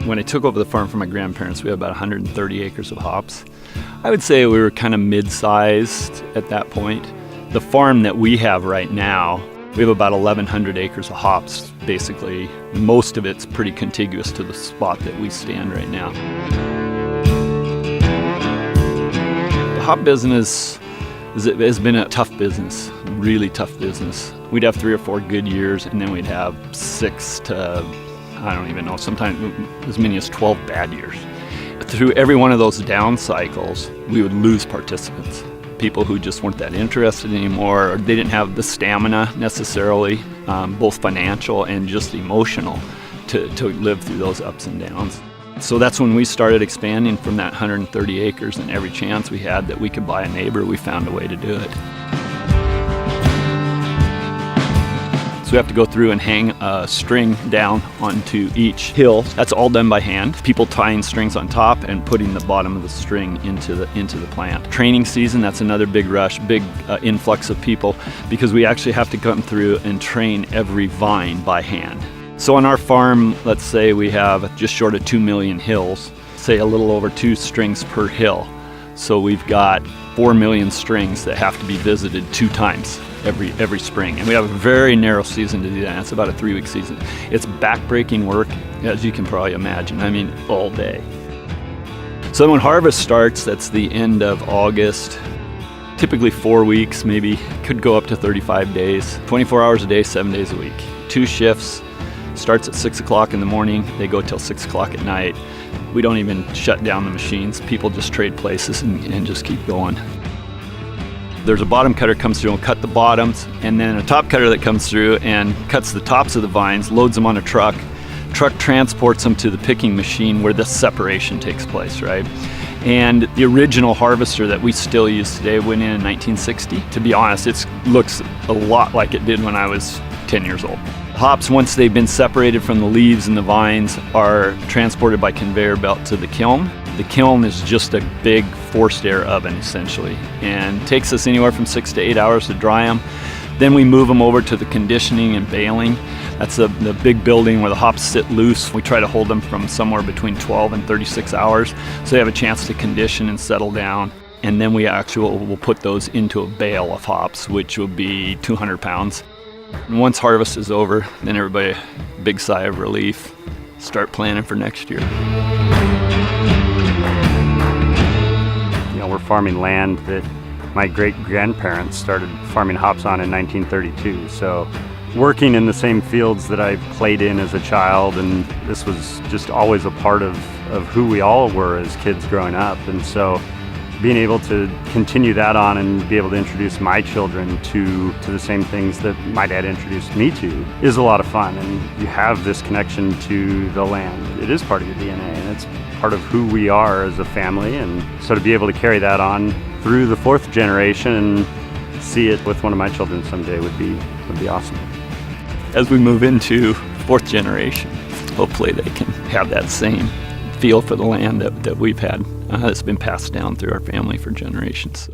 When I took over the farm from my grandparents, we had about 130 acres of hops. I would say we were kind of mid-sized at that point. The farm that we have right now, we have about 1,100 acres of hops, basically. Most of it's pretty contiguous to the spot that we stand right now. The hop business has been a tough business, really tough business. We'd have 3 or 4 good years, and then we'd have 6 to, I don't even know, sometimes as many as 12 bad years. Through every one of those down cycles, we would lose participants. People who just weren't that interested anymore, or they didn't have the stamina necessarily, both financial and just emotional, to live through those ups and downs. So that's when we started expanding from that 130 acres, and every chance we had that we could buy a neighbor, we found a way to do it. So we have to go through and hang a string down onto each hill. That's all done by hand. People tying strings on top and putting the bottom of the string into the plant. Training season, that's another big rush, big influx of people, because we actually have to come through and train every vine by hand. So on our farm, let's say we have just short of 2 million hills, say a little over 2 strings per hill. So we've got 4 million strings that have to be visited 2 times every spring. And we have a very narrow season to do that. It's about a 3-week season. It's back-breaking work, as you can probably imagine. I mean, all day. So when harvest starts, that's the end of August. Typically 4 weeks, maybe, could go up to 35 days. 24 hours a day, 7 days a week. 2 shifts. Starts at 6 o'clock in the morning, they go till 6 o'clock at night. We don't even shut down the machines. People just trade places and just keep going. There's a bottom cutter comes through and cut the bottoms, and then a top cutter that comes through and cuts the tops of the vines, loads them on a truck. Truck transports them to the picking machine where the separation takes place, right? And the original harvester that we still use today went in 1960. To be honest, it looks a lot like it did when I was 10 years old. Hops, once they've been separated from the leaves and the vines, are transported by conveyor belt to the kiln. The kiln is just a big forced air oven, essentially, and takes us anywhere from 6 to 8 hours to dry them. Then we move them over to the conditioning and baling. That's the big building where the hops sit loose. We try to hold them from somewhere between 12 and 36 hours, so they have a chance to condition and settle down. And then we actually will put those into a bale of hops, which will be 200 pounds. And once harvest is over, then everybody, big sigh of relief, start planning for next year. You know, we're farming land that my great-grandparents started farming hops on in 1932. So working in the same fields that I played in as a child, and this was just always a part of who we all were as kids growing up. And so being able to continue that on and be able to introduce my children to the same things that my dad introduced me to is a lot of fun. And you have this connection to the land. It is part of your DNA, and it's part of who we are as a family. And so to be able to carry that on through the 4th generation and see it with one of my children someday would be awesome. As we move into 4th generation, hopefully they can have that same feel for the land that we've had. That's been passed down through our family for generations.